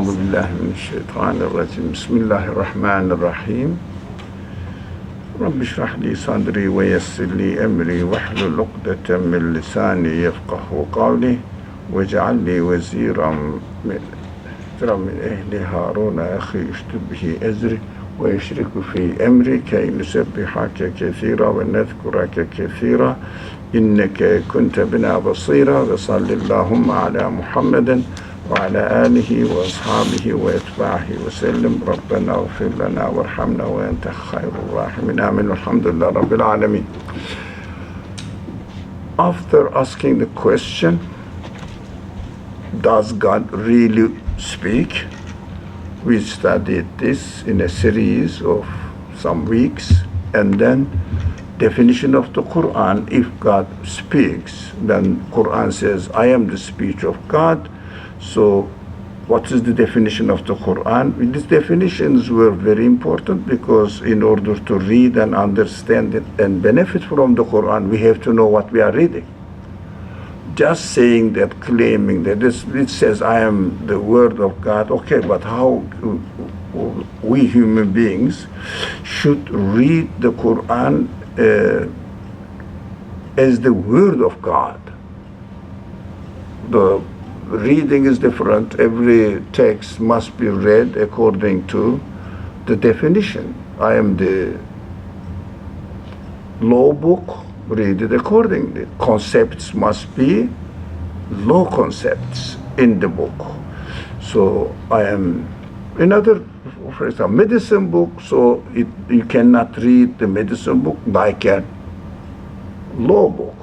Euzu billahi mineşşeytanirracim. Bismillahirrahmanirrahim. Rabbi şrah li sadri ve yessir li emri ve hlul ukdeten min lisani yefkahu kavli ve ceal li veziran min ehli Harun ahi iştü bihi ezri ve yeşriku fi emri key nusebbihake kethira ve nezkurake kethira inneke kunte bina basira ve sallallahu ala Muhammeden ve ala alihi ve ashabihi ve etbahi ve sellem. Rabbena gfir lana verhamna ve ente hayrul rahimin. Amin. Elhamdülillah Rabbil alemin. After asking the question, does God really speak? We studied this in a series of some weeks, and then definition of the Qur'an. If God speaks, then Qur'an says, I am the speech of God. So what is the definition of the Qur'an? These definitions were very important because in order to read and understand it and benefit from the Qur'an, we have to know what we are reading. Just saying that, claiming that it says I am the word of God, okay, but how we human beings should read the Qur'an as the word of God? The reading is different. Every text must be read according to the definition. I am the law book, read it accordingly. Concepts must be law concepts in the book. So I am another, for example, medicine book, so you cannot read the medicine book like a law book.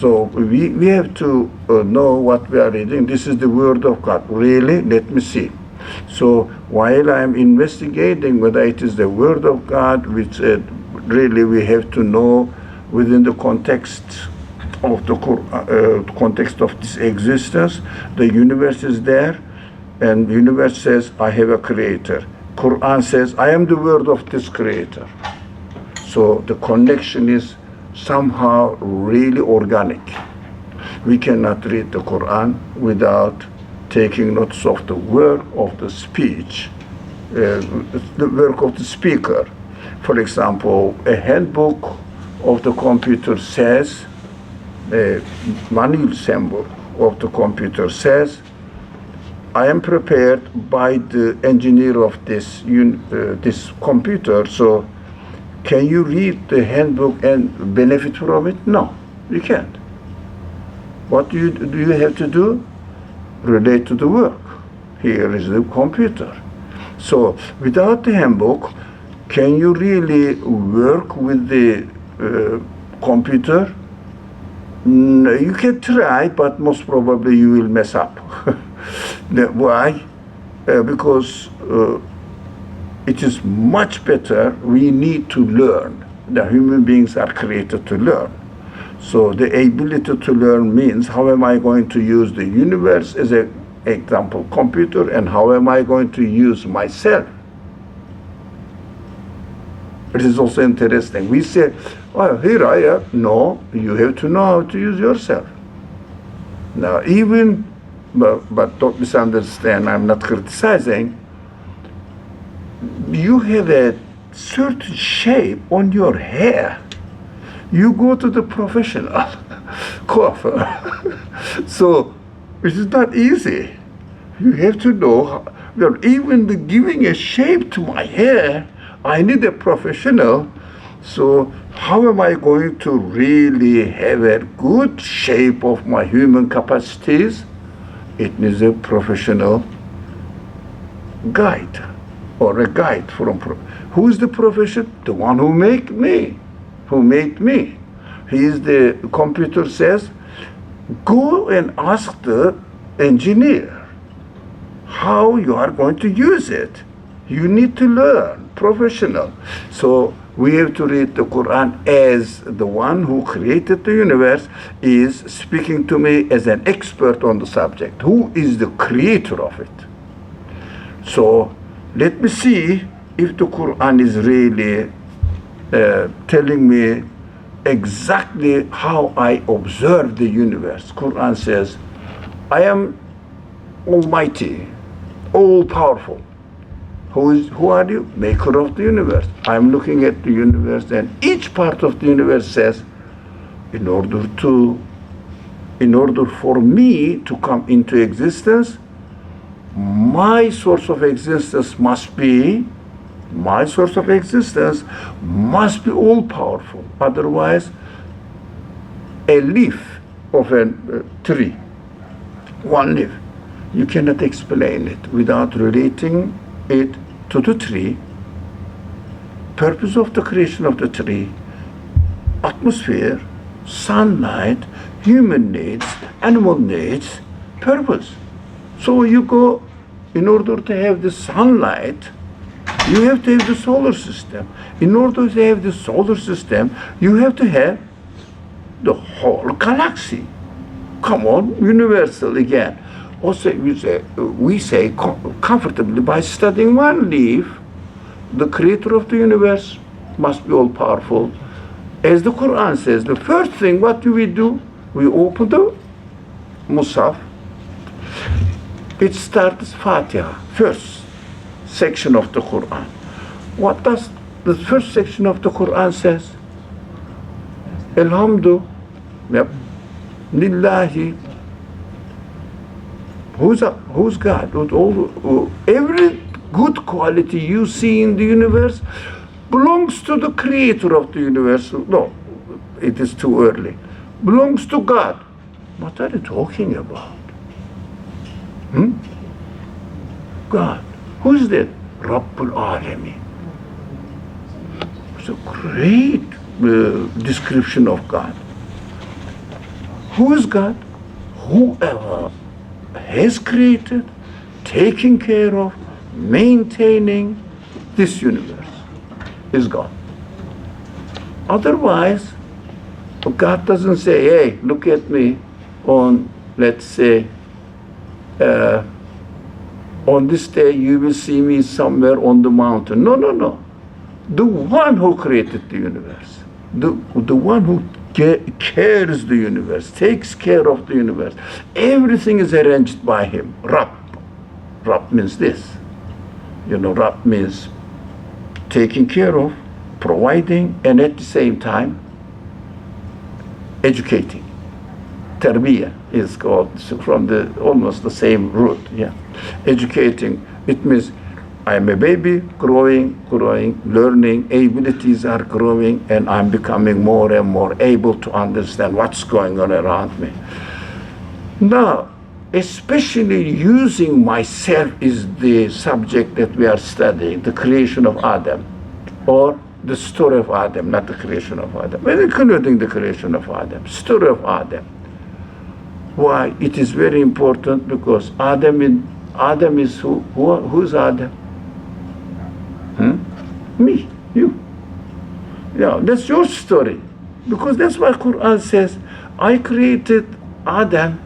So we have to know what we are reading. This is the word of God. Really? Let me see. So while I am investigating whether it is the word of God, which really we have to know within the context of the context of this existence. The universe is there, and the universe says, I have a creator. Qur'an says, I am the word of this creator. So the connection is somehow really organic. We cannot read the Qur'an without taking notice of the work of the speech, the work of the speaker. For example, a handbook of the computer says, a manual symbol of the computer says, I am prepared by the engineer of this computer, so can you read the handbook and benefit from it? No, you can't. What do you have to do? Relate to the work. Here is the computer. So without the handbook, can you really work with the computer? No, you can try, but most probably you will mess up. Why? Because it is much better. We need to learn. The human beings are created to learn. So the ability to learn means how am I going to use the universe as an example computer, and how am I going to use myself? It is also interesting. We say, oh, here I am. No, you have to know how to use yourself. Now, even, but don't misunderstand, I'm not criticizing. You have a certain shape on your hair. You go to the professional coiffeur. So it is not easy. You have to know, even the giving a shape to my hair, I need a professional. So how am I going to really have a good shape of my human capacities? It needs a professional guide, or a guide from who is the profession? The one who made me. He is the computer says, go and ask the engineer how you are going to use it. You need to learn, professional. So we have to read the Qur'an as the one who created the universe is speaking to me as an expert on the subject. Who is the creator of it? So let me see if the Qur'an is really telling me exactly how I observe the universe. Qur'an says, I am Almighty. all powerful. Who are you? Maker of the universe. I'm looking at the universe, and each part of the universe says, in order for me to come into existence, my source of existence must be all powerful. Otherwise, a leaf of a tree, one leaf, you cannot explain it without relating it to the tree, purpose of the creation of the tree, atmosphere, sunlight, human needs, animal needs, purpose. So you go, in order to have the sunlight, you have to have the solar system. In order to have the solar system, you have to have the whole galaxy. Come on, universal again. Also, we say comfortably, by studying one leaf, the creator of the universe must be all powerful. As the Qur'an says, the first thing, what do? We open the Musaf. It starts Fatiha, first section of the Qur'an. What does the first section of the Qur'an says? Alhamdu, Lillahi. Who's God? Every good quality you see in the universe belongs to the creator of the universe. No, it is too early. Belongs to God. What are you talking about? God. Who is that? Rabbul Alamin. It's a great description of God. Who is God? Whoever has created, taking care of, maintaining this universe is God. Otherwise, God doesn't say, hey, look at me on, let's say, on this day you will see me somewhere on the mountain. No. The one who created the universe, the one who cares the universe, takes care of the universe. Everything is arranged by him. Rabb. Rabb means this. Rabb means taking care of, providing, and at the same time, educating. Tarbiyah is called from almost the same root. Yeah, educating. It means I'm a baby, growing, learning, abilities are growing, and I'm becoming more and more able to understand what's going on around me. Now, especially using myself is the subject that we are studying, the creation of Adam, or the story of Adam, not the creation of Adam. We're including the creation of Adam, story of Adam. Why? It is very important because Adam is who? Who's Adam? Me, you. Yeah, that's your story. Because that's why Qur'an says, I created Adam,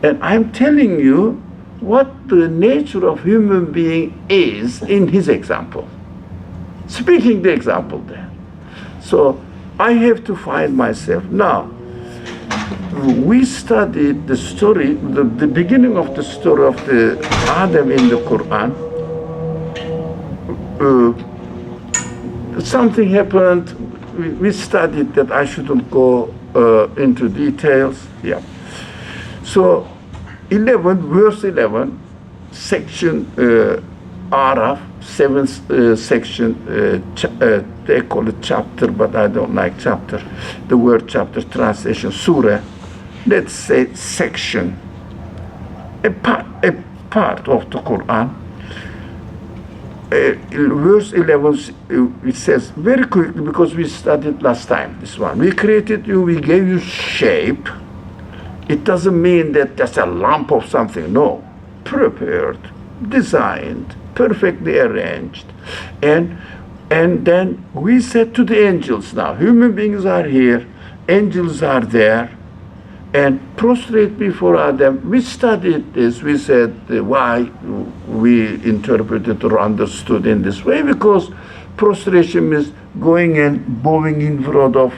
and I'm telling you what the nature of human being is in his example. Speaking the example there. So I have to find myself. Now, we studied the story, the beginning of the story of the Adam in the Qur'an. Something happened. We studied that. I shouldn't go into details. Yeah. So, 11, verse 11, section Araf, 7th section, they call it chapter, but I don't like chapter. The word chapter, translation, surah, let's say section, a part of the Quran. Verse 11, it says very quickly, because we studied last time, this one. We created you, we gave you shape. It doesn't mean that that's a lump of something. No. Prepared, designed, perfectly arranged. And then we said to the angels, now, human beings are here, angels are there, and prostrate before Adam. We studied this. We said why we interpreted or understood in this way, because prostration means going and bowing in front of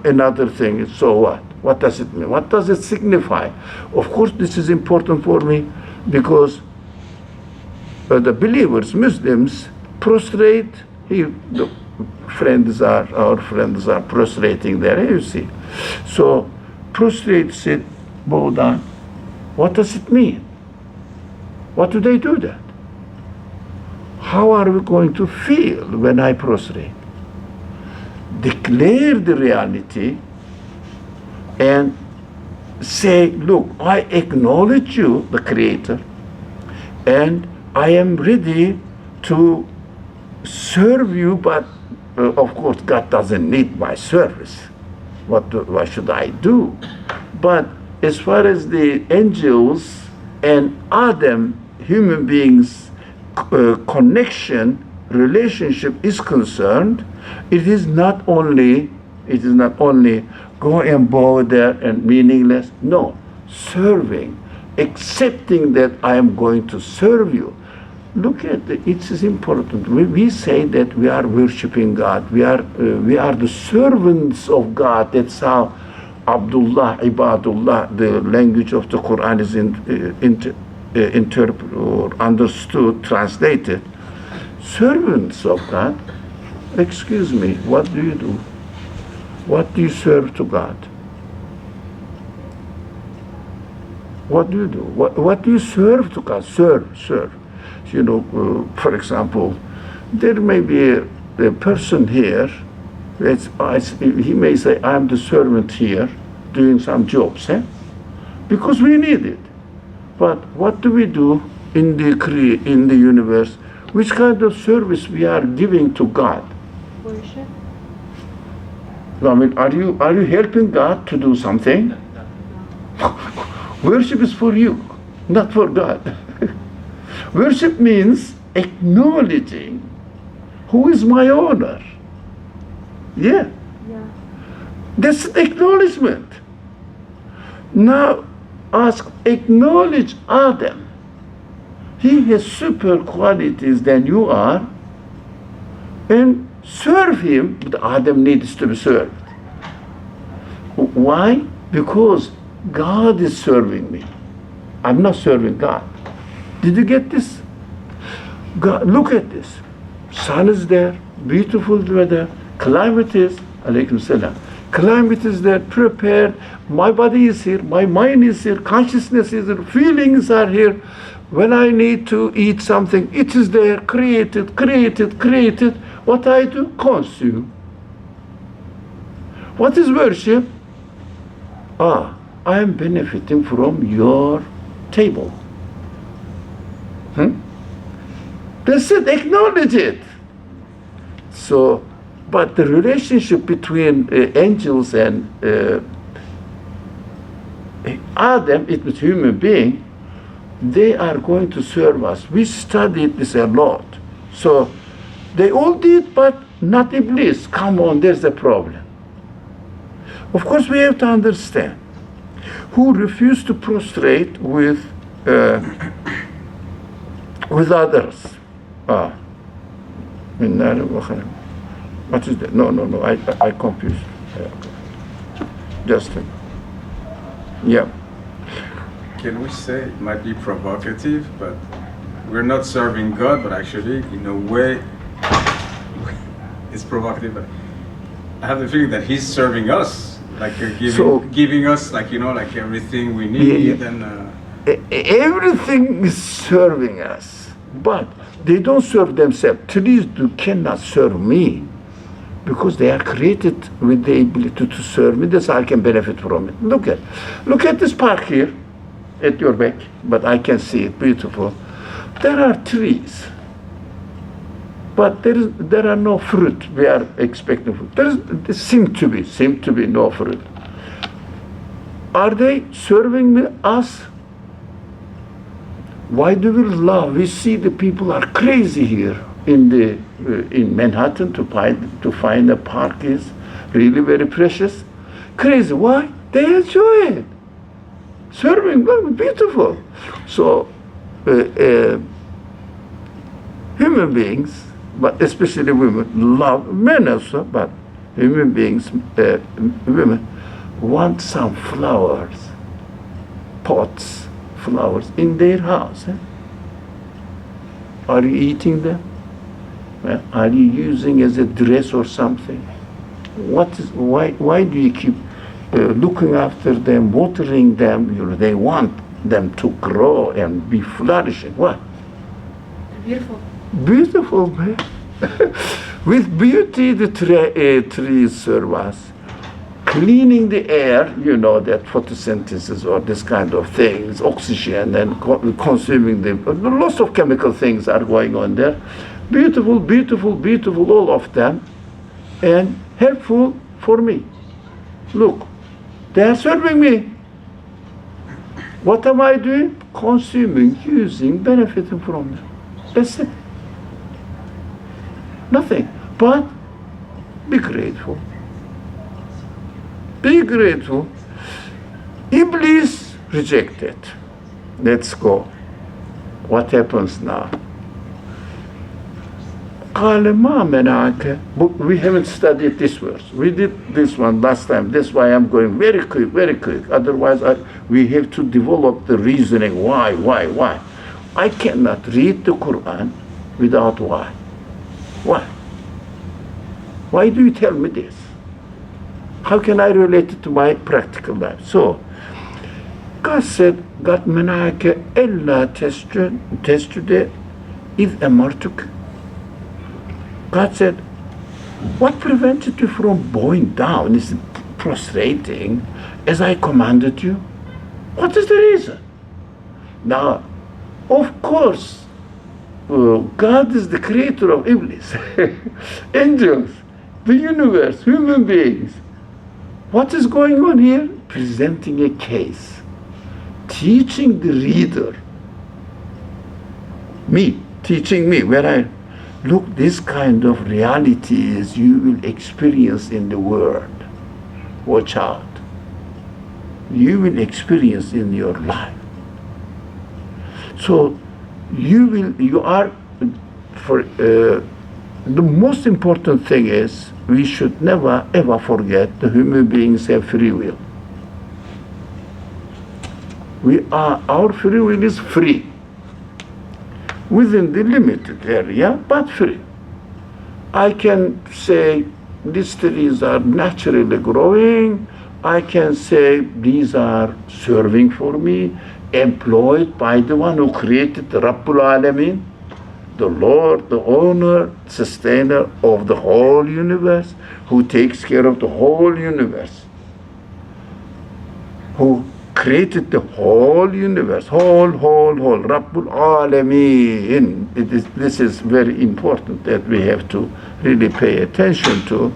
another thing. So what? What does it mean? What does it signify? Of course, this is important for me because the believers, Muslims, prostrate. The our friends are prostrating there, you see. So, prostrate, sit, bow down. What does it mean? What do they do that? How are we going to feel when I prostrate? Declare the reality and say, look, I acknowledge you, the Creator, and I am ready to serve you, but of course God doesn't need my service. What should I do? But as far as the angels and Adam, human beings, connection, relationship is concerned, it is not only go and bow there and meaningless. No, serving, accepting that I am going to serve you. Look at it is important. We say that we are worshiping God. We are the servants of God. That's how Abdullah, Ibadullah, the language of the Qur'an is interpreted or understood, translated. Servants of God. Excuse me, what do you do? What do you serve to God? What do you do? What do you serve to God? Serve. You know, for example, there may be a person here, he may say, I'm the servant here, doing some jobs, because we need it. But what do we do in the universe? Which kind of service we are giving to God? Worship. I mean, are you helping God to do something? Worship is for you, not for God. Worship means acknowledging who is my owner. Yeah. That's an acknowledgement. Now acknowledge Adam. He has super qualities than you are, and serve him, but Adam needs to be served. Why? Because God is serving me. I'm not serving God. Did you get this? God, look at this. Sun is there, beautiful weather, climate is, alaykum salam. Climate is there, prepared. My body is here, my mind is here, consciousness is here, feelings are here. When I need to eat something, it is there, created. What I do? Consume. What is worship? I am benefiting from your table. That's it, acknowledge it. So, but the relationship between angels and Adam, it was human being, they are going to serve us. We studied this a lot. So, they all did, but not Iblis. Come on, there's a problem. Of course, we have to understand who refused to prostrate with others. What is that? No, I confused. Just, yeah. Can we say it might be provocative, but we're not serving God, but actually, in a way, it's provocative. But I have the feeling that He's serving us, like giving us, like everything we need, and everything is serving us, but they don't serve themselves. Trees cannot serve me because they are created with the ability to serve me. That's how I can benefit from it. Look at this park here at your back, but I can see it, beautiful. There are trees, but there are no fruit. We are expecting fruit. There seem to be no fruit. Are they serving us? Why do we love? We see the people are crazy here in Manhattan to find a park is really very precious. Crazy. Why? They enjoy it. Serving God, beautiful. So human beings, but especially women, love men also, but human beings, women want some flowers, pots, flowers in their house. Are you eating them? Are you using as a dress or something? Why do you keep looking after them, watering them? They want them to grow and be flourishing. What? Beautiful. Beautiful, man. With beauty, the trees serve us. Cleaning the air, that photosynthesis or this kind of things, oxygen and consuming them. Lots of chemical things are going on there. Beautiful, beautiful, beautiful, all of them. And helpful for me. Look, they are serving me. What am I doing? Consuming, using, benefiting from them. That's it. Nothing. But be grateful. Be grateful. Iblis rejected. Let's go. What happens now? قال ما منعك. We haven't studied this verse. We did this one last time. That's why I'm going very quick, very quick. Otherwise, we have to develop the reasoning. Why? I cannot read the Qur'an without why. Why? Why do you tell me this? How can I relate it to my practical life? So, God said, قَدْ مَنَعَكَ إِلَّا تَسْجُدَ إِذْ أَمَرْتُكَ. God said, what prevented you from bowing down, is prostrating, as I commanded you? What is the reason? Now, of course, God is the creator of Iblis, angels, the universe, human beings. What is going on here? Presenting a case, teaching the reader, teaching me, look, this kind of realities you will experience in the world. Watch out. You will experience in your life. So the most important thing is we should never ever forget the human beings have free will. Our free will is free within the limited area, but free. I can say these trees are naturally growing. I can say these are serving for me, employed by the one who created the Rabbul Alamin, the Lord, the owner, sustainer of the whole universe, who takes care of the whole universe, who created the whole universe, whole, Rabbul Alamin. This is very important that we have to really pay attention to.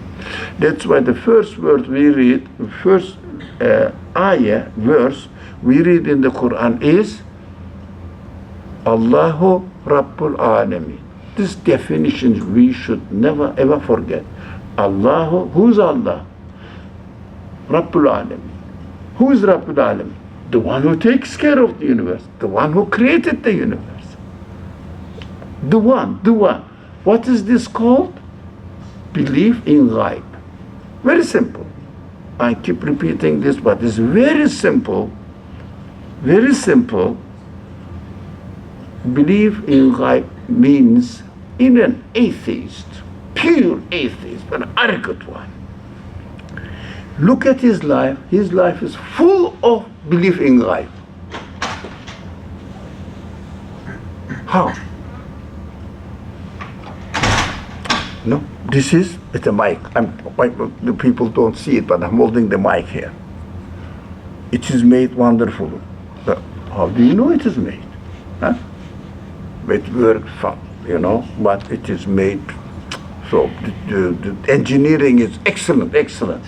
That's why the first word we read, first verse we read in the Quran is Allahu Rabbul Alamin. This definition we should never ever forget. Allahu, who's Allah? Rabbul Alamin. Who is Rabbul Alamin? The one who takes care of the universe, the one who created the universe. The one. What is this called? Belief in ghaib. Very simple. I keep repeating this, but it's very simple. Very simple. Belief in ghaib means in an atheist, pure atheist, an arrogant one. Look at his life. His life is full of belief in ghaib. How? No, this is with a mic. The people don't see it, but I'm holding the mic here. It is made wonderful. How do you know it is made? Huh? It works, but it is made. So the engineering is excellent.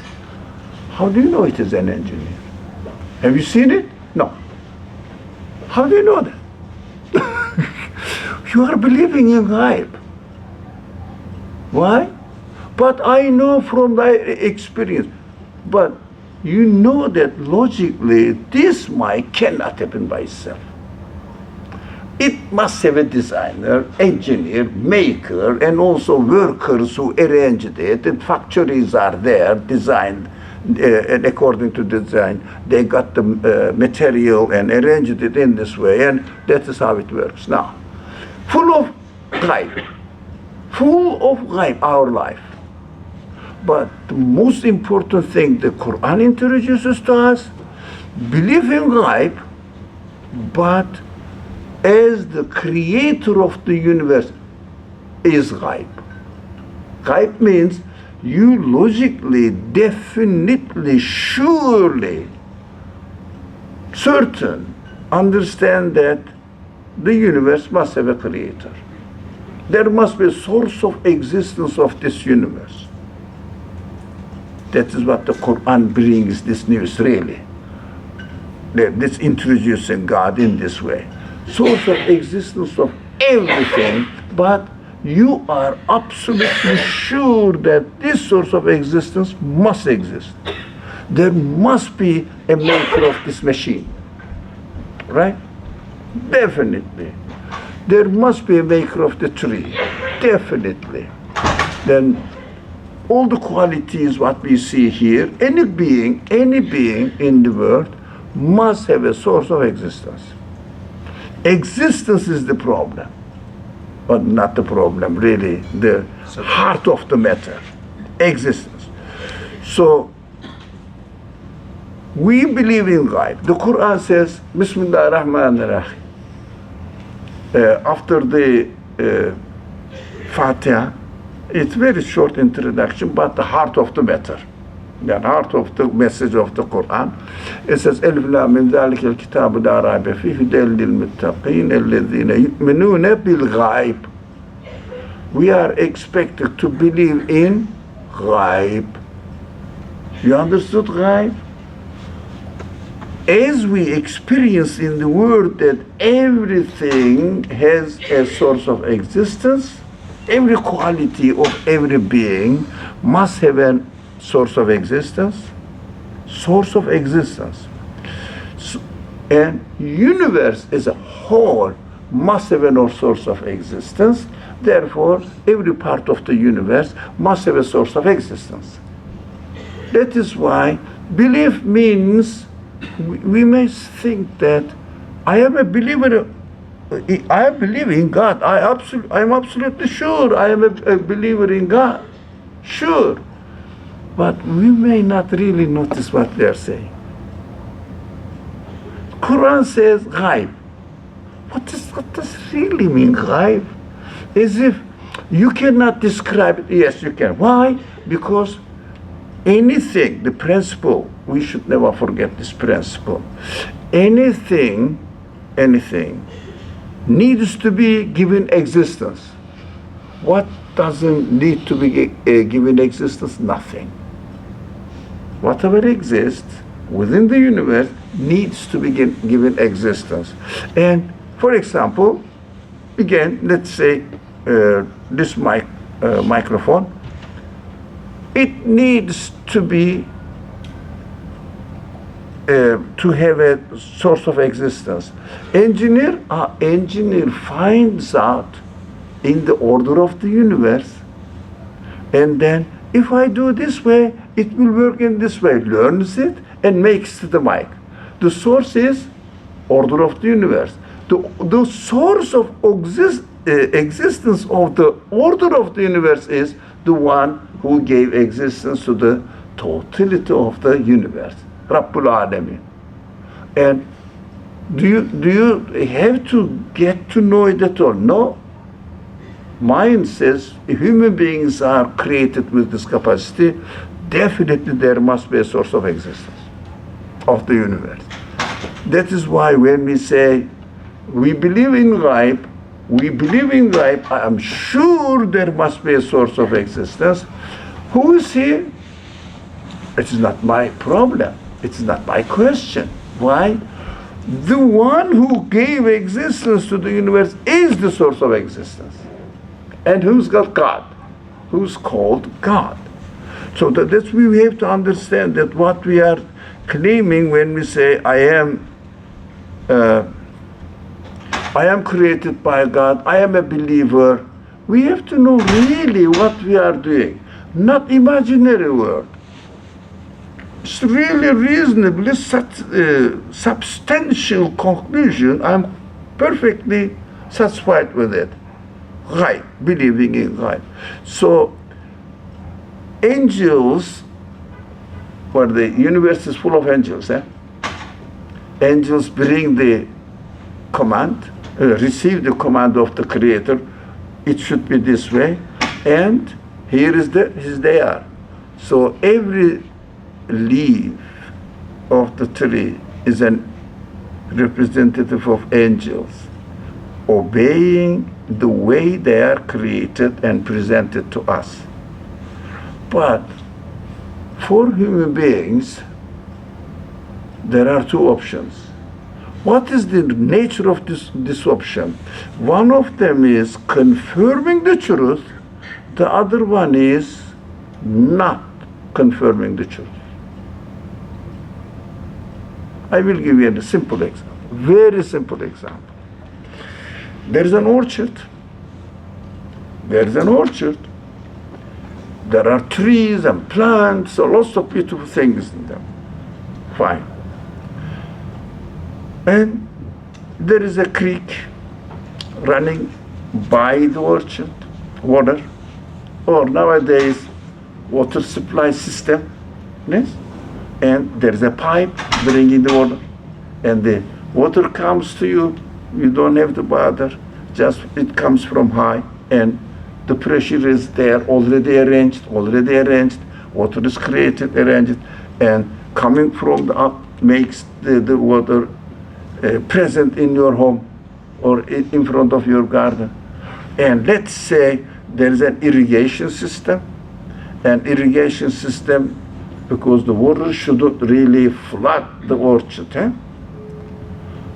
How do you know it is an engineer? Have you seen it? No. How do you know that? You are believing in ghaib. Why? But I know from my experience. But you know that logically this mic cannot happen by itself. It must have a designer, engineer, maker, and also workers who arranged it. And factories are there, designed, and according to design, they got the material and arranged it in this way, and that is how it works. Now, full of ghaib, full of ghaib, our life. But the most important thing the Quran introduces to us, believe in ghaib, but as the creator of the universe is ghaib. Ghaib means you logically, definitely, surely, certain, understand that the universe must have a creator. There must be a source of existence of this universe. That is what the Quran brings this news really. This introducing God in this way. Source of existence of everything, but you are absolutely sure that this source of existence must exist. There must be a maker of this machine. Right? Definitely. There must be a maker of the tree. Definitely. Then all the qualities what we see here, any being in the world must have a source of existence. Existence is the problem, but not the problem, really, the heart of the matter, existence. So, we believe in ghaib. The Quran says, Bismillah ar-Rahman ar-Rahim. After the Fatiha, it's very short introduction, but the heart of the matter, the heart of the message of the Quran. It says, Alif Lam Mim ذَلِكَ الْكِتَابُ لَا رَيْبَ فِيهِ هُدًى لِلْمُتَّقِينَ الَّذِينَ يُؤْمِنُونَ بِالْغَيْبِ. We are expected to believe in ghaib. You understood ghaib? As we experience in the world that everything has a source of existence, every quality of every being must have a source of existence. Source of existence. And universe as a whole must have a source of existence. Therefore, every part of the universe must have a source of existence. That is why belief means we may think that I am a believer. I believe in God. I am absolutely sure I am a believer in God. Sure. But we may not really notice what they are saying. Quran says ghaib. What does really mean ghaib? As if you cannot describe it. Yes, you can. Why? Because anything, the principle, we should never forget this principle. Anything needs to be given existence. What doesn't need to be given existence? Nothing. Whatever exists within the universe needs to be given existence. And for example, again, let's say this microphone, it needs to be to have a source of existence. Engineer finds out in the order of the universe, and then if I do this way, it will work in this way, learns it and makes the mic. The source is order of the universe. The source of existence of the order of the universe is the one who gave existence to the totality of the universe, Rabbul Alamin. And do you have to get to know it at all? No. Mind says if human beings are created with this capacity, definitely there must be a source of existence of the universe. That is why when we say we believe in ghaib, I am sure there must be a source of existence. Who is he? It is not my problem. It's not my question. Why? The one who gave existence to the universe is the source of existence. And who's got God? Who's called God? So that's we have to understand that what we are claiming when we say I am created by God, I am a believer, we have to know really what we are doing, not imaginary word. It's really reasonably substantial conclusion. I'm perfectly satisfied with it. ghaib, believing in ghaib. So angels, where the universe is full of angels, angels bring the command, receive the command of the Creator. It should be this way, and here is they are. So every leaf of the tree is an representative of angels, obeying the way they are created and presented to us. But for human beings, there are two options. What is the nature of this option? One of them is confirming the truth, the other one is not confirming the truth. I will give you a simple example, very simple example. There is an orchard. There is an orchard. There are trees and plants, so lots of beautiful things in them. Fine. And there is a creek running by the orchard, water, or nowadays water supply system, yes? And there is a pipe bringing the water, and the water comes to you. You don't have to bother, just it comes from high, and the pressure is there, already arranged. Water is created, arranged, and coming from the up makes the water present in your home or in front of your garden. And let's say there is an irrigation system, because the water shouldn't really flood the orchard.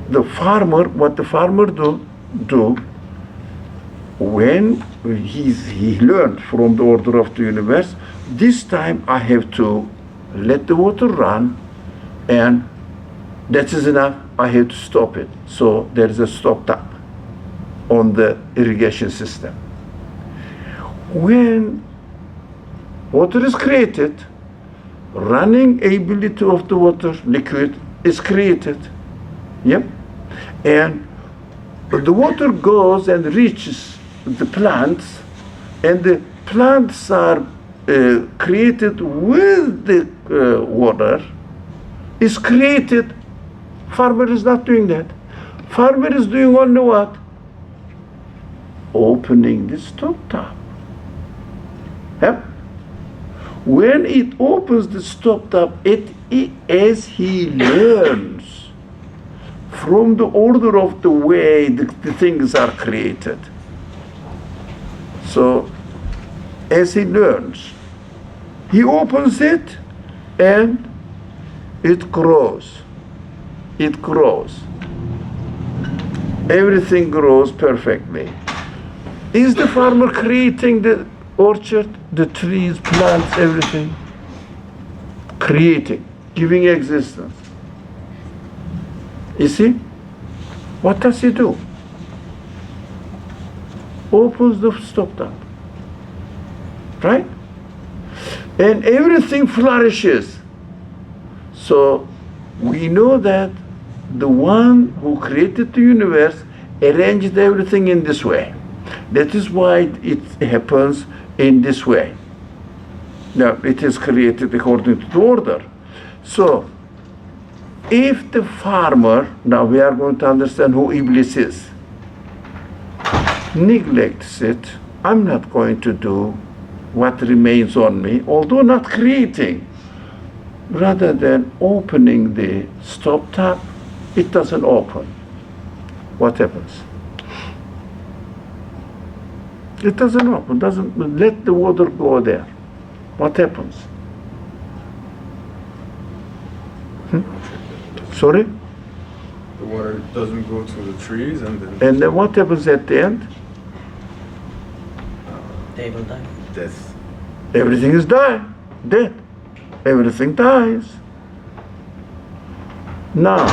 What the farmer do when he learned from the order of the universe, this time I have to let the water run, and that is enough. I have to stop it. So there is a stop tap on the irrigation system. When water is created, running ability of the water, liquid, is created. Yep. And the water goes and reaches the plants, and the plants are created with the water, is created. Farmer is not doing that. Farmer is doing only what? Opening the stop tap. Yep. When it opens the stop tap, as he learns from the order of the way the things are created. So, as he learns, he opens it and it grows. It grows. Everything grows perfectly. Is the farmer creating the orchard, the trees, plants, everything? Creating, giving existence. You see? What does he do? Opens the stop tap. Right? And everything flourishes. So we know that the one who created the universe arranged everything in this way. That is why it happens in this way. Now, it is created according to the order. So, if the farmer, now we are going to understand who Iblis is, neglects it, I'm not going to do what remains on me, although not creating. Rather than opening the stop tap, it doesn't open. What happens? It doesn't open, doesn't let the water go there. What happens? Sorry? The water doesn't go to the trees, and then what happens at the end? They will die. Death. Everything is dead. Everything dies. Now,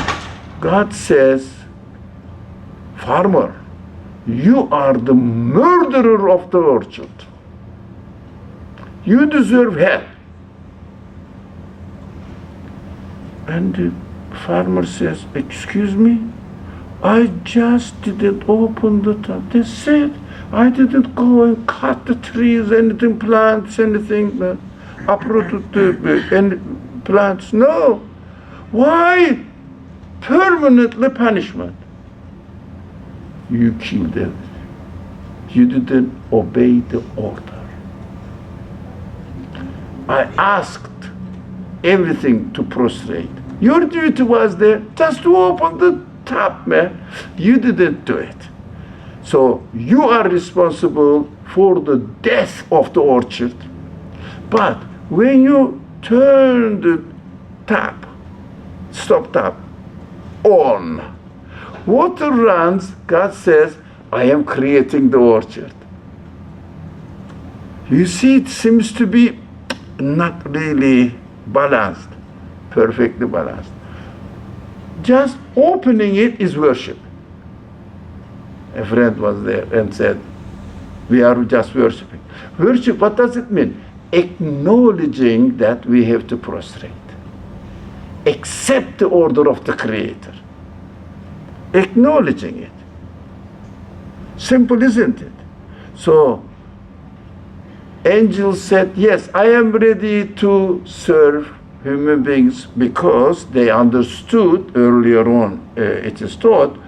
God says, farmer, you are the murderer of the orchard. You deserve hell. And the farmer says, excuse me, I just didn't open the tap. That's it. I didn't go and cut the trees, anything, plants, anything, uprooted any plants. No. Why? Permanently punishment. You killed everything. You didn't obey the order. I asked everything to prostrate. Your duty was there just to open the tap, man. You didn't do it. So you are responsible for the death of the orchard. But when you turn the tap, stop tap, on, water runs, God says, I am creating the orchard. You see, it seems to be not really balanced, perfectly balanced. Just opening it is worship. A friend was there and said, we are just worshiping. Worship, what does it mean? Acknowledging that we have to prostrate. Accept the order of the Creator. Acknowledging it. Simple, isn't it? So, angels said, yes, I am ready to serve human beings because they understood earlier on, it is taught,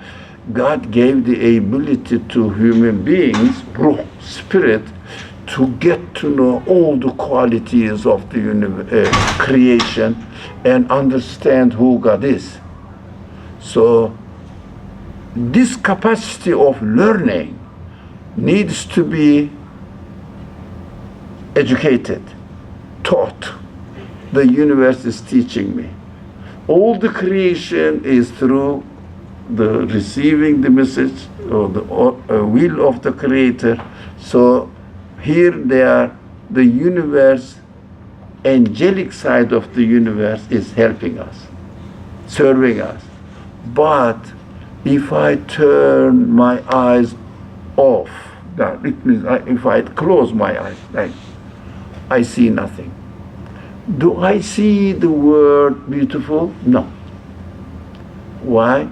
God gave the ability to human beings, ruh, spirit, to get to know all the qualities of the creation and understand who God is. So this capacity of learning needs to be educated, taught. The universe is teaching me. All the creation is through the receiving the message or the will of the Creator. So here they are, the universe, angelic side of the universe is helping us, serving us. But if I turn my eyes off, that it means if I close my eyes, like I see nothing. Do I see the word beautiful? No. Why?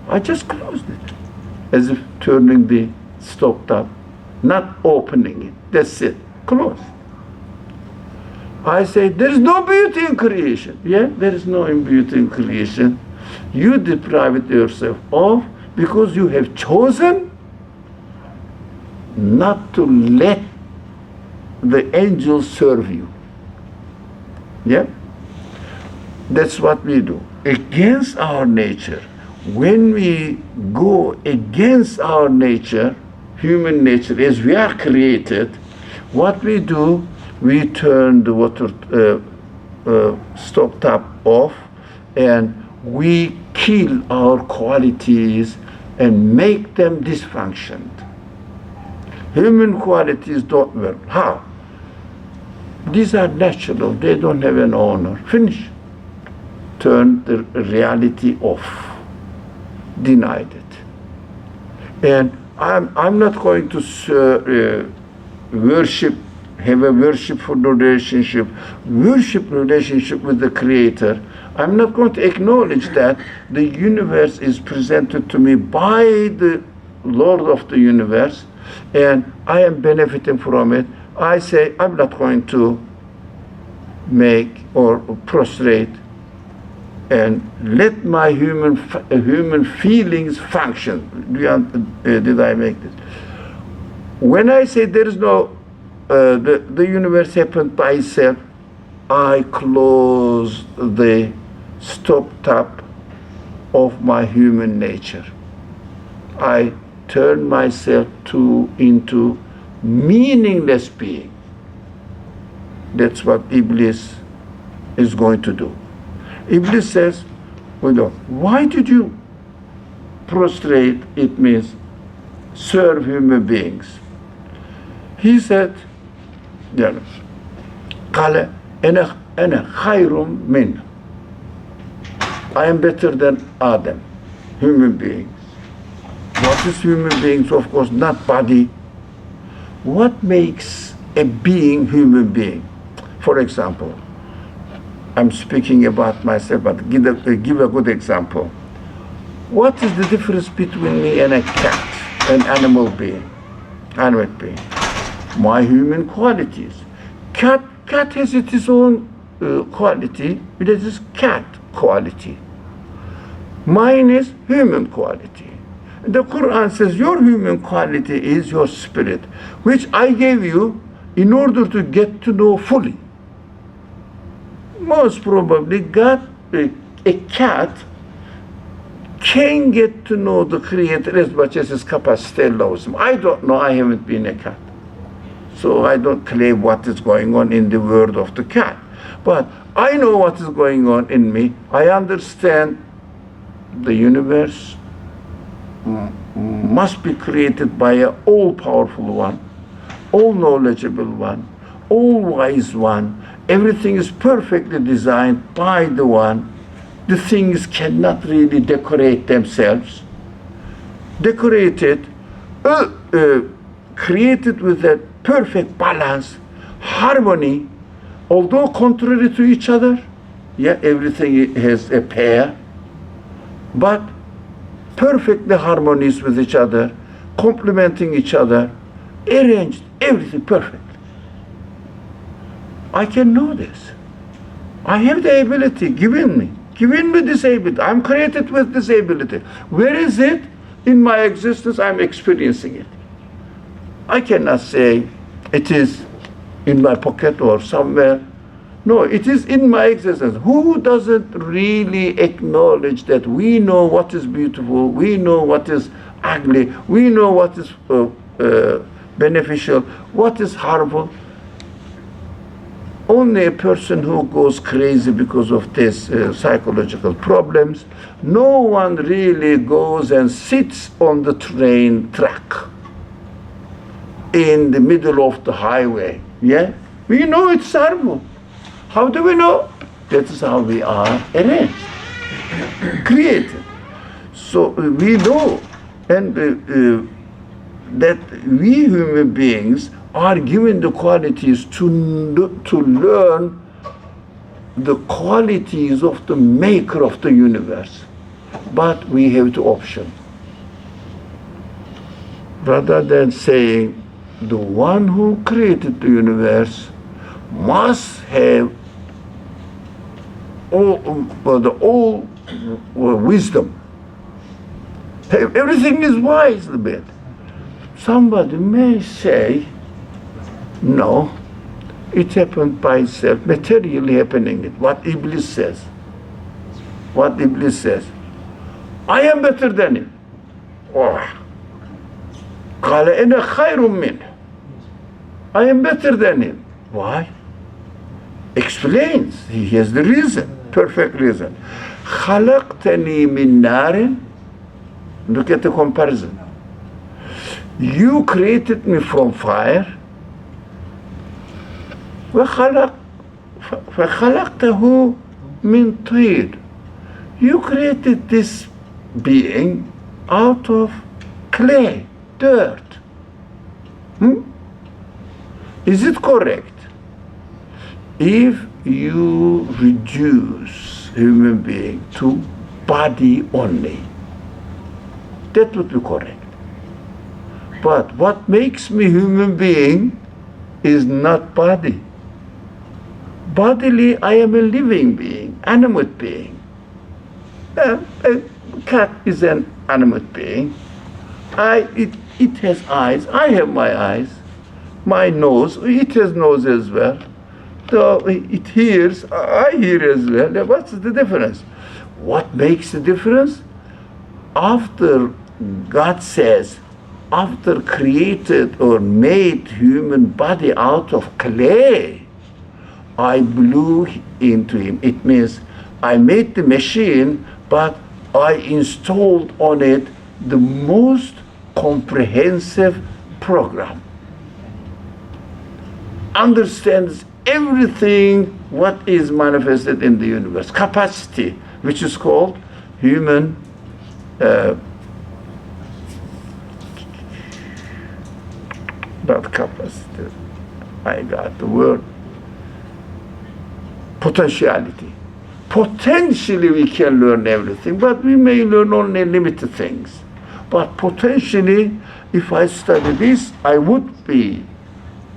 I just closed it, as if turning the stop tap, not opening it. That's it. Closed. I say there is no beauty in creation. Yeah, there is no beauty in creation. You deprive it yourself of because you have chosen not to let the angels serve you. Yeah? That's what we do. Against our nature. When we go against our nature, human nature, as we are created, what we do, we turn the water stop tap off and we kill our qualities and make them dysfunctioned. Human qualities don't work. How? These are natural. They don't have an owner. Finish. Turn the reality off. Denied it. And I'm not going to worship, have a worshipful relationship with the Creator. I'm not going to acknowledge that the universe is presented to me by the Lord of the universe and I am benefiting from it. I say I'm not going to make or prostrate and let my human feelings function. Did I make this? When I say there is no, the universe happened by itself, I close the stop tap of my human nature. I turn myself into meaningless being. That's what Iblis is going to do. Iblis says, well, why did you prostrate? It means serve human beings. He said, قال أنا خير منه. I am better than Adam, human beings. What is human beings? Of course, not body. What makes a being human being? For example, I'm speaking about myself, but give a good example. What is the difference between me and a cat, an animal being? Animate being. My human qualities. Cat has its own quality. It is cat quality. Mine is human quality. The Qur'an says your human quality is your spirit, which I gave you in order to get to know fully. Most probably God, a cat can get to know the Creator as much as his capacity allows him. I don't know, I haven't been a cat. So I don't claim what is going on in the world of the cat. But I know what is going on in me. I understand the universe must be created by an all-powerful one, all-knowledgeable one, all-wise one. Everything is perfectly designed by the one. The things cannot really decorate themselves. Decorated, created with a perfect balance, harmony, although contrary to each other. Yeah, everything has a pair, but perfectly harmonious with each other, complementing each other, arranged, everything perfect. I can know this. I have the ability given me this ability. I'm created with this ability. Where is it in my existence? I'm experiencing it. I cannot say it is in my pocket or somewhere. No, it is in my existence. Who doesn't really acknowledge that we know what is beautiful, we know what is ugly, we know what is beneficial, what is harmful? Only a person who goes crazy because of this psychological problems. No one really goes and sits on the train track in the middle of the highway. Yeah, we know it's harmful. How do we know? That is how we are arranged, created. So we know, and that we human beings are given the qualities to learn the qualities of the maker of the universe. But we have the option. Rather than saying the one who created the universe must have all wisdom. Everything is wise a bit. Somebody may say, no, it happened by itself, materially happening. What Iblis says. What Iblis says. I am better than him. قال أنا خير منه. I am better than him. Why? Explains. He has the reason, perfect reason. خلقتني من نار. Look at the comparison. You created me from fire. فخلقته من طين. You created this being out of clay, dirt. Is it correct? If you reduce human being to body only, that would be correct. But what makes me human being is not body. Bodily, I am a living being, animate being. A cat is an animate being. It has eyes. I have my eyes. My nose, it has nose as well. So it hears, I hear as well. What's the difference? What makes the difference? After God says, after created or made human body out of clay, I blew into him. It means I made the machine, but I installed on it the most comprehensive program. Understands everything what is manifested in the universe. Capacity, which is called human not capacity. I got the word. Potentiality. Potentially we can learn everything, but we may learn only limited things. But potentially, if I study this, I would be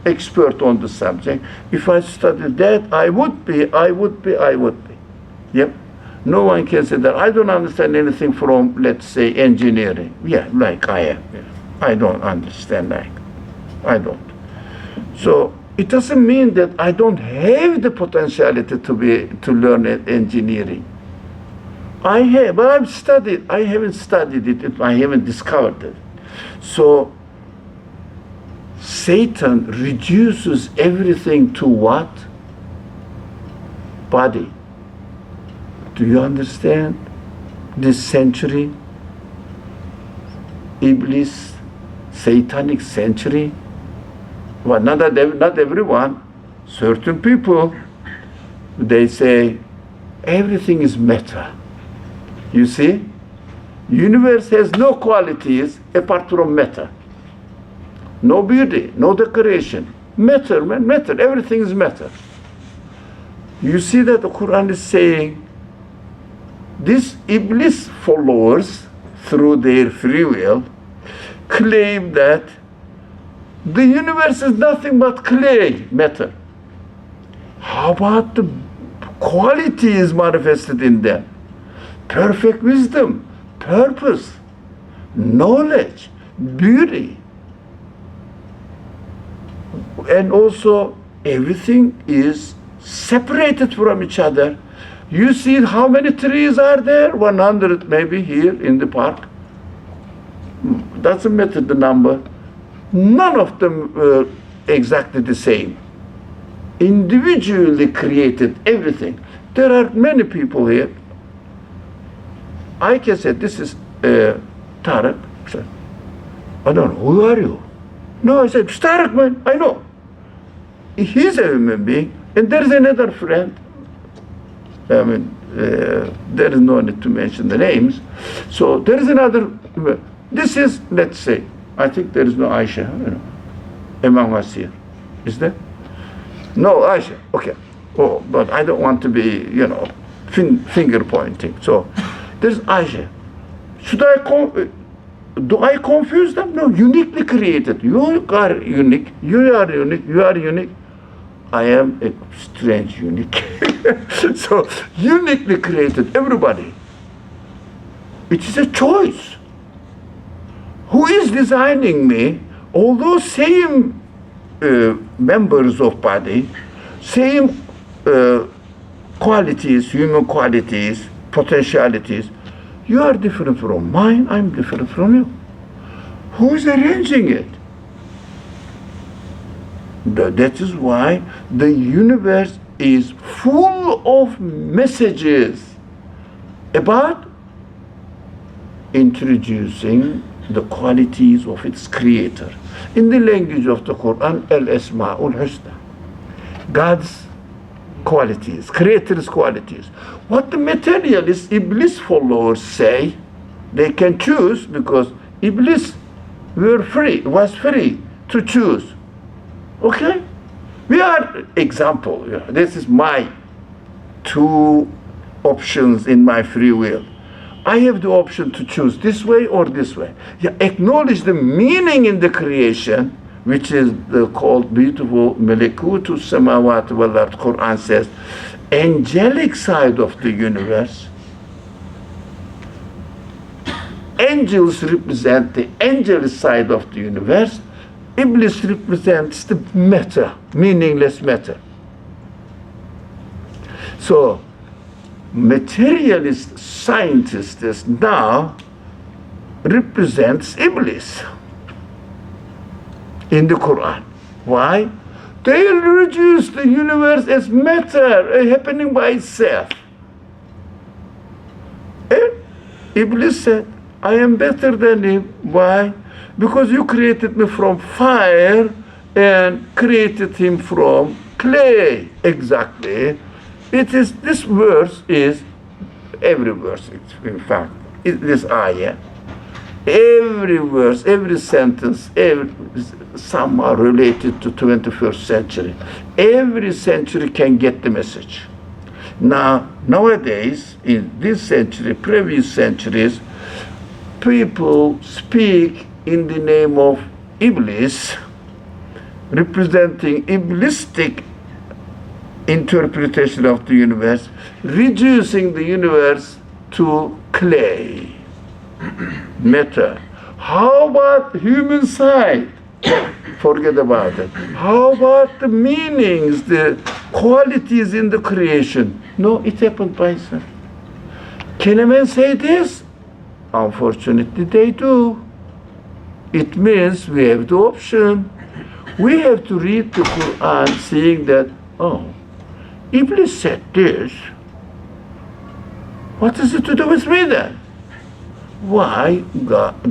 expert on the subject. If I study that, I would be. Yep. No one can say that I don't understand anything from, let's say, engineering. Yeah, like I am. Yeah. I don't understand that. I don't. So it doesn't mean that I don't have the potentiality to learn engineering. I have, but I've studied. I haven't studied it. I haven't discovered it. So Satan reduces everything to what? Body. Do you understand? This century, Iblis, satanic century. Well, not everyone. Certain people, they say everything is matter. You see, universe has no qualities apart from matter. No beauty, no decoration. Matter, man, matter. Everything is matter. You see that the Qur'an is saying these Iblis followers, through their free will, claim that the universe is nothing but clay, matter. How about the qualities manifested in them? Perfect wisdom, purpose, knowledge, beauty. And also everything is separated from each other. You see how many trees are there? 100 maybe here in the park. Doesn't matter the number. None of them exactly the same. Individually created everything. There are many people here. I can say, this is Tarek. I don't know, who are you? No, I said, it's Tarek, man, I know. He's a human being, and there's another friend. I mean, there is no need to mention the names. So there is another, this is, let's say, I think there is no Aisha, among us here. Is there? No, Aisha, okay. Oh, but I don't want to be, finger pointing. So there's Aisha. Do I confuse them? No, uniquely created. You are unique, you are unique, you are unique. I am a strange unique. So uniquely created, everybody. It is a choice. Who is designing me? Although same members of body, same qualities, human qualities, potentialities, you are different from mine, I'm different from you. Who is arranging it? That is why the universe is full of messages about introducing the qualities of its creator. In the language of the Quran, al-Asma'ul Husna, God's qualities, creator's qualities. What the materialist Iblis followers say, they can choose because Iblis was free to choose. Okay? We are example. This is my two options in my free will. I have the option to choose this way or this way. Acknowledge the meaning in the creation, which is called beautiful Melekutu Samawat wal Ard. Qur'an says, angelic side of the universe. Angels represent the angelic side of the universe. Iblis represents the matter, meaningless matter. So, materialist scientists now represents Iblis in the Quran. Why? They reduce the universe as matter, happening by itself. And Iblis said, I am better than him. Why? Because you created me from fire and created him from clay. Exactly. This verse is, every verse, in fact, this ayah, every verse, every sentence, some are related to 21st century. Every century can get the message. Now, nowadays, in this century, previous centuries, people speak in the name of Iblis, representing Iblistic interpretation of the universe, reducing the universe to clay, matter. How about the human side? Forget about it. How about the meanings, the qualities in the creation? No, it happened by itself. Can a man say this? Unfortunately, they do. It means we have the option. We have to read the Qur'an saying that, oh, Iblis said this. What is it to do with me then? Why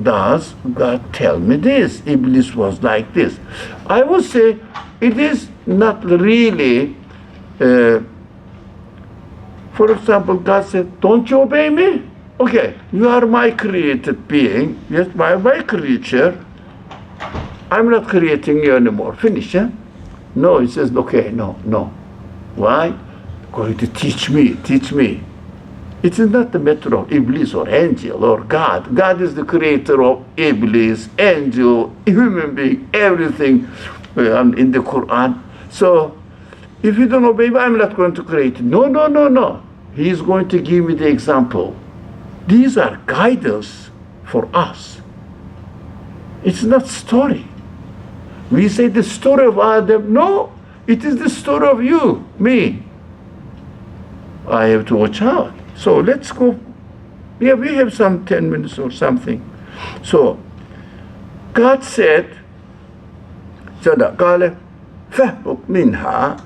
does God tell me this? Iblis was like this. I would say it is not really, for example, God said, don't you obey me? Okay, you are my created being, yes, my creature. I'm not creating you anymore. Finish, eh? No, he says, okay, no. Why? Going to teach me. It is not the matter of Iblis or angel or God. God is the creator of Iblis, angel, human being, everything in the Qur'an. So, if you don't obey me, I'm not going to create it. No. He is going to give me the example. These are guidance for us. It's not story. We say the story of Adam. No, it is the story of you, me. I have to watch out. So let's go. Yeah, we have some 10 minutes or something. So God said, قال فاهبط منها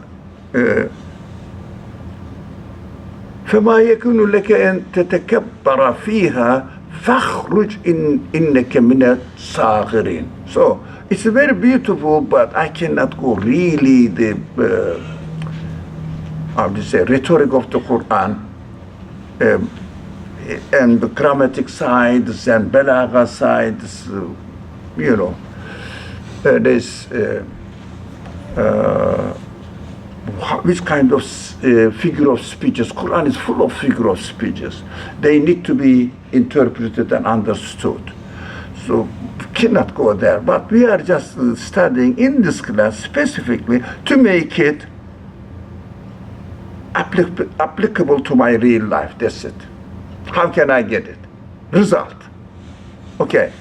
فما يكون لك أن تتكبر فيها فاخرج إنك من الصاغرين. So it's very beautiful, but I cannot go really the how to say rhetoric of the Quran. And the grammatic sides and balagha sides, there's which kind of figure of speeches. Quran is full of figure of speeches. They need to be interpreted and understood. So we cannot go there. But we are just studying in this class specifically to make it applicable to my real life. That's it. How can I get it? Result. Okay.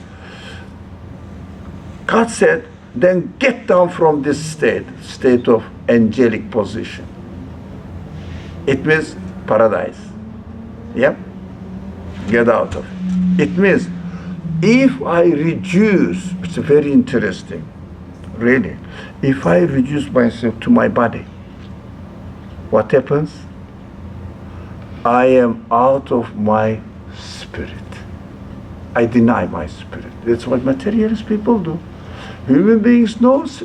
God said, then get down from this state of angelic position. It means paradise. Yep. Get out of it. It means if I reduce, it's very interesting, really. If I reduce myself to my body, what happens? I am out of my spirit. I deny my spirit. That's what materialist people do. Human beings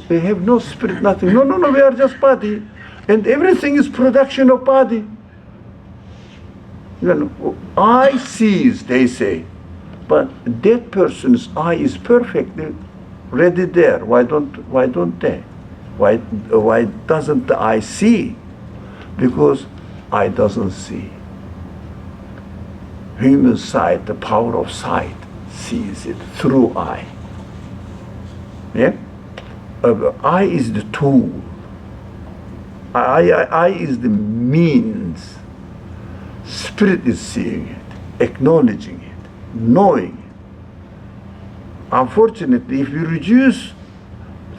they have no spirit, nothing. No, we are just body. And everything is production of body. Eye sees, they say. But that person's eye is perfectly ready there. Why don't they? Why doesn't the eye see? Because eye doesn't see. Human sight, the power of sight, sees it through eye. Yeah? Eye is the tool. Eye is the means. Spirit is seeing it, acknowledging it, knowing it. Unfortunately, if you reduce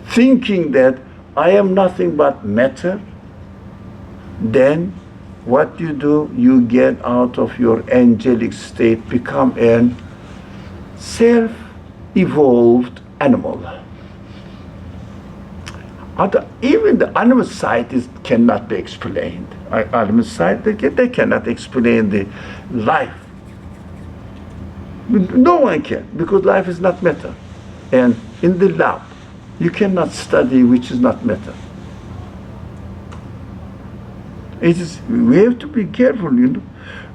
thinking that I am nothing but matter, then what you do, you get out of your angelic state, become a self-evolved animal. Even the animal side cannot be explained. Animal side, they cannot explain the life. No one can, because life is not matter. And in the lab, you cannot study which is not matter. We have to be careful,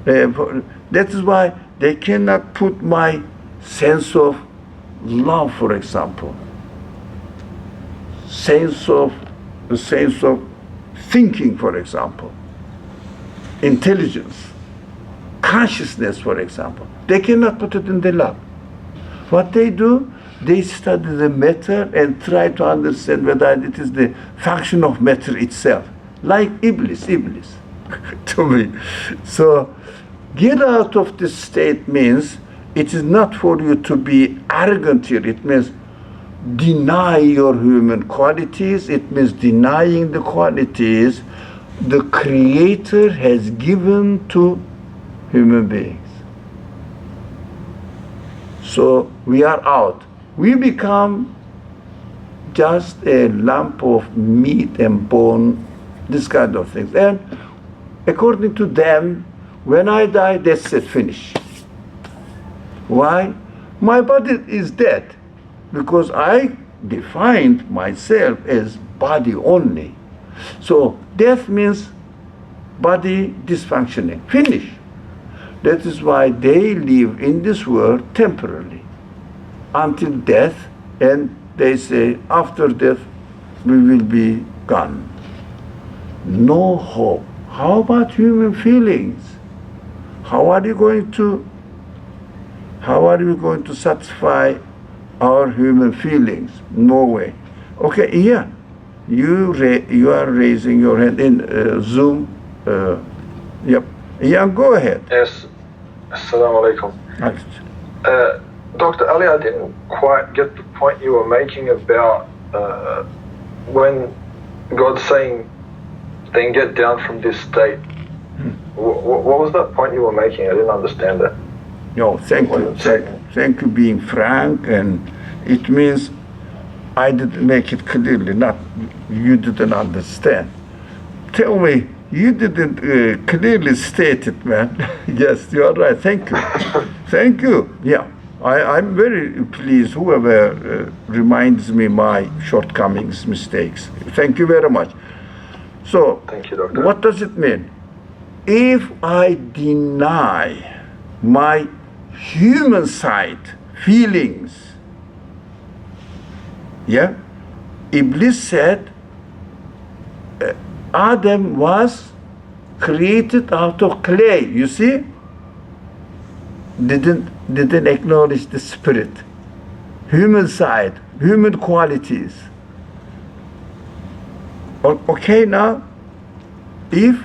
that is why they cannot put my sense of love, for example, the sense of thinking, for example. intelligence, consciousness, for example. They cannot put it in the lab. What they do, they study the matter and try to understand whether it is the function of matter itself, like Iblis to me. So, get out of this state means it is not for you to be arrogant here. It means deny your human qualities. It means denying the qualities the Creator has given to human beings. So we are out. We become just a lump of meat and bone, this kind of things. And according to them, when I die, that's it, finish. Why? My body is dead because I defined myself as body only. So death means body dysfunctioning. Finish. That is why they live in this world temporarily until death, and they say after death we will be gone. No hope. How about human feelings? How are you going to satisfy our human feelings? No way. Okay, Ian, you are raising your hand in Zoom. Yep. Ian, go ahead. Yes. Assalamu alaikum. Dr. Ali, I didn't quite get the point you were making about when God's saying, then get down from this state. What was that point you were making? I didn't understand that. No, thank you. Thank you being frank, and it means I didn't make it clearly, not you didn't understand. Tell me, you didn't clearly state it, man. Yes, you are right. Thank you. Thank you. Yeah, I'm very pleased whoever reminds me my shortcomings, mistakes. Thank you very much. So, thank you, Doctor. What does it mean? If I deny my human side, feelings, yeah, Iblis said Adam was created out of clay. You see, didn't acknowledge the spirit, human side, human qualities. Okay, now, if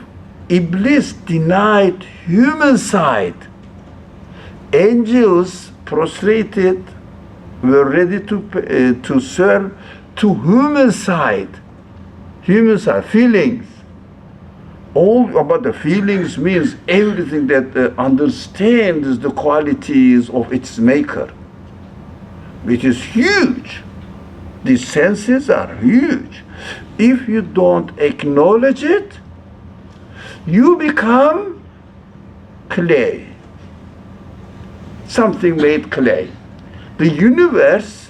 Iblis denied human side, angels prostrated, were ready to serve to human side, feelings. All about the feelings means everything that understands the qualities of its maker, which is huge. These senses are huge. If you don't acknowledge it, you become clay. Something made clay. The universe,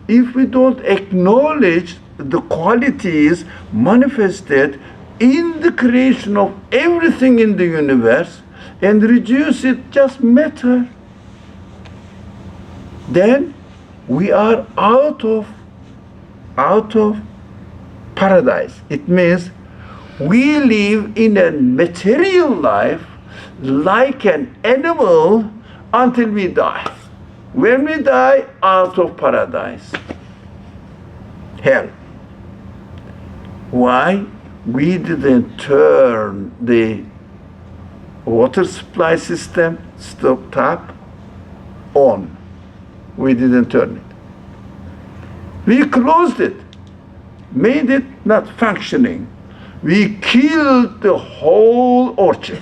if we don't acknowledge the qualities manifested in the creation of everything in the universe and reduce it just matter, then we are out of paradise. It means we live in a material life like an animal until we die. When we die, out of paradise, hell. Why? We didn't turn the water supply system, stop tap, on. We didn't turn it. We closed it, made it not functioning. We killed the whole orchard.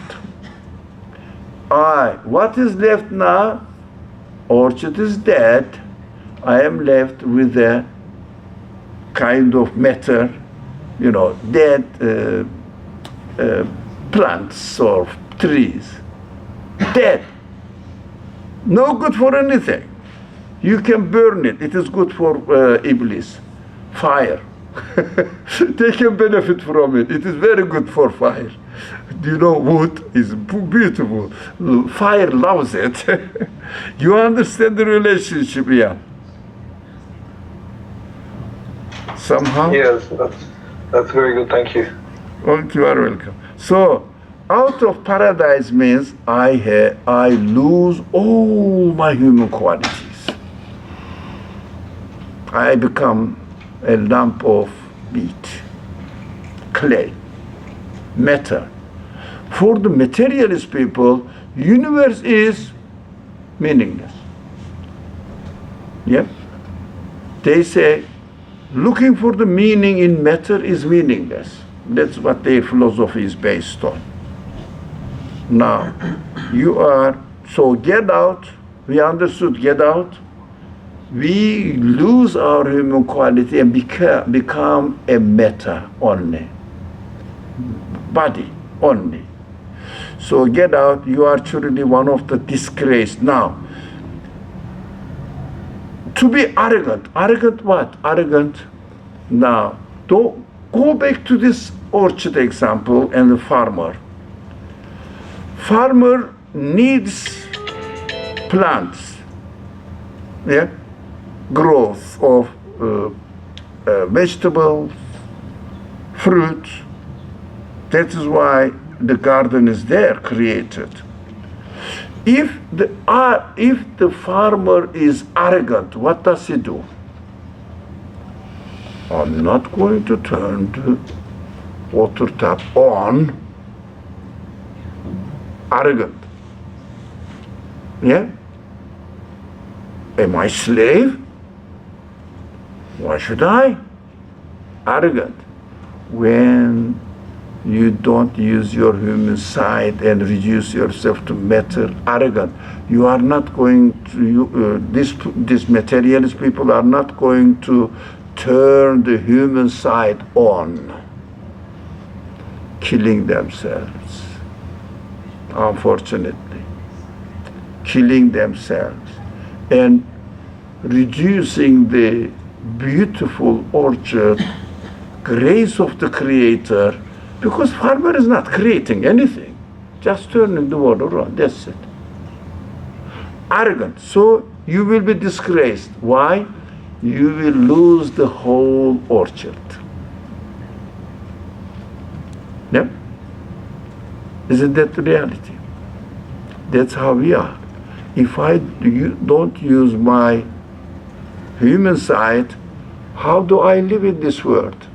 What is left now? Orchard is dead. I am left with a kind of matter, dead plants or trees. Dead. No good for anything. You can burn it. It is good for Iblis. Fire. They can benefit from it. It is very good for fire. Wood is beautiful. Fire loves it. You understand the relationship, yeah? Somehow? Yes, that's very good. Thank you. Okay, you are welcome. So, out of paradise means I lose all my human qualities. I become a lump of meat, clay, matter. For the materialist people, universe is meaningless. Yeah? They say looking for the meaning in matter is meaningless. That's what their philosophy is based on. Now, so get out, we understood get out, we lose our human quality and become a matter only, body only. So get out, you are truly one of the disgraced. Now, to be arrogant what? Arrogant. Now, don't go back to this orchard example and the farmer. Farmer needs plants, yeah, growth of vegetables, fruit. That is why the garden is there created. If the farmer is arrogant, what does he do? I'm not going to turn the water tap on. Arrogant. Yeah? Am I slave? Why should I? Arrogant. When you don't use your human side and reduce yourself to matter, arrogant. You are not going to, these materialist people are not going to turn the human side on, killing themselves, unfortunately, killing themselves and reducing the beautiful orchard, grace of the Creator, because farmer is not creating anything, just turning the water on, that's it. Arrogant, so you will be disgraced. Why? You will lose the whole orchard. Yeah? Isn't that the reality? That's how we are. If I don't use my human side, how do I live in this world?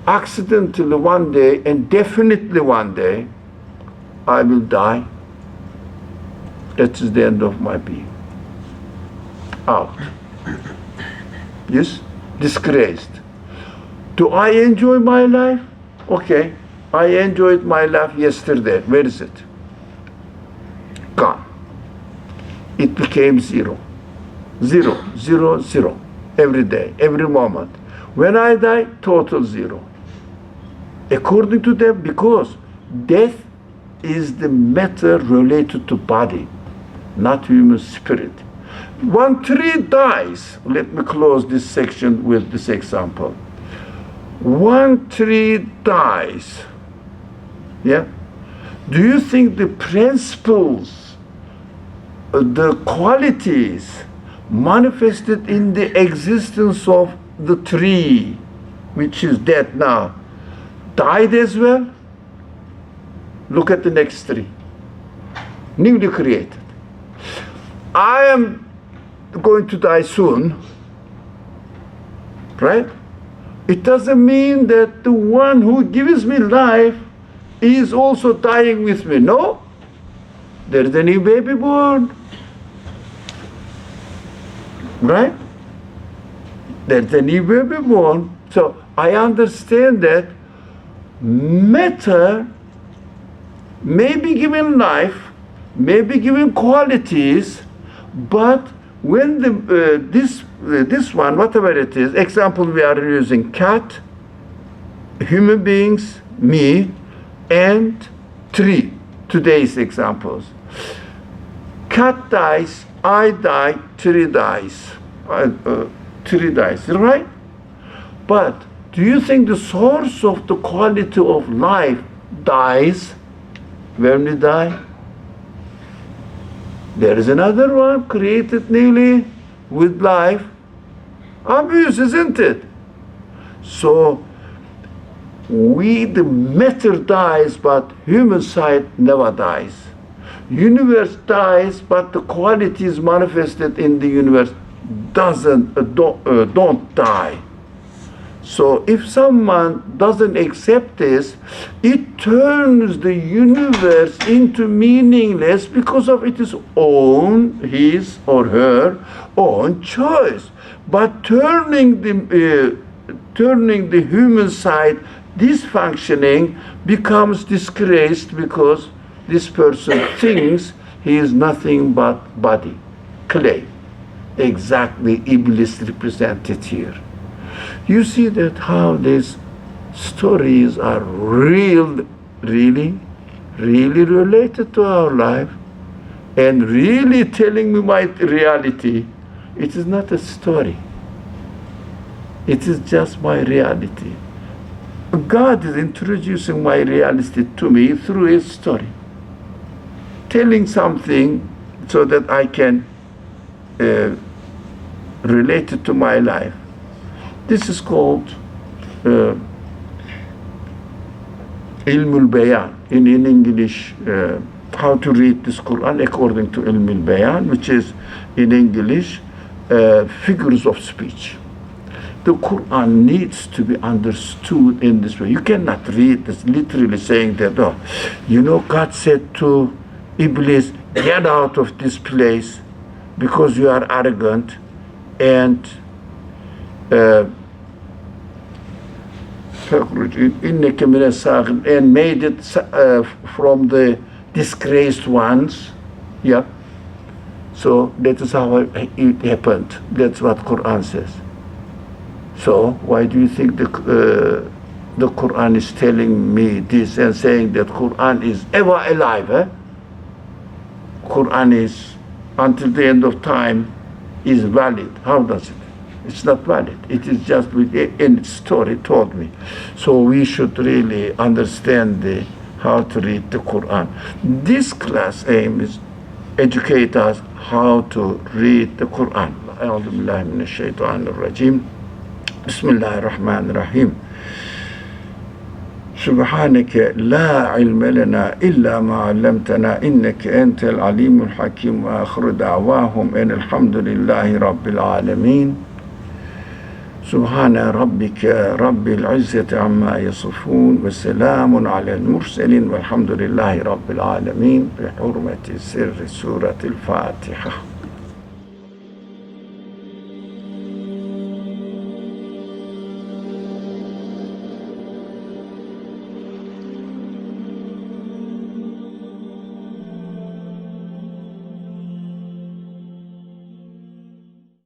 Accidentally one day, and definitely one day, I will die. That is the end of my being. Out. Yes? Disgraced. Do I enjoy my life? Okay. I enjoyed my life yesterday. Where is it? Gone. It became zero. Zero, zero, zero. Every day, every moment. When I die, total zero. According to them, because death is the matter related to body, not human spirit. One tree dies. Let me close this section with this example. One tree dies. Yeah? Do you think the principles, the qualities manifested in the existence of the tree, which is dead now, died as well? Look at the next tree. Newly created. I am going to die soon, right? It doesn't mean that the one who gives me life is also dying with me. No. There's a new baby born. Right? There's a new baby born. So I understand that matter may be given life, may be given qualities, but when this one, whatever it is, example we are using cat, human beings, me, and tree, today's examples. Cat dies, I die, tree dies. Tree dies, right? But do you think the source of the quality of life dies when we die? There is another one created newly with life. Obvious, isn't it? So the matter dies, but human side never dies. Universe dies, but the qualities manifested in the universe don't die. So if someone doesn't accept this, it turns the universe into meaningless because of its own, his or her own choice. But turning the human side dysfunctioning becomes disgraced because this person thinks he is nothing but body, clay. Exactly Iblis represented here. You see that how these stories are really related to our life and really telling me my reality. It is not a story. It is just my reality. God is introducing my reality to me through his story, telling something so that I can relate it to my life. This is called Ilmul Bayan in English. How to read this Quran according to Ilmul Bayan, which is in English figures of speech. The Quran needs to be understood in this way. You cannot read this literally saying that, oh, you know, God said to Iblis, get out of this place because you are arrogant and and made it from the disgraced ones. Yeah. So that is how it happened. That's what Quran says. So why do you think the Quran is telling me this and saying that Quran is ever alive? Eh? Quran is until the end of time is valid. How does it? It's not valid. It is just in its story told me. So we should really understand how to read the Quran. This class aim is educate us how to read the Quran. أعوذ بالله من الشيطان الرجيم. بسم الله الرحمن الرحيم. سبحانك لا علم لنا إلا ما علمتنا إنك أنت العليم الحكيم وآخر دعواهم أن الحمد لله رب العالمين. سبحان ربك رب العزة عما يصفون وسلام على المرسلين والحمد لله رب العالمين بحرمة سر سورة الفاتحة.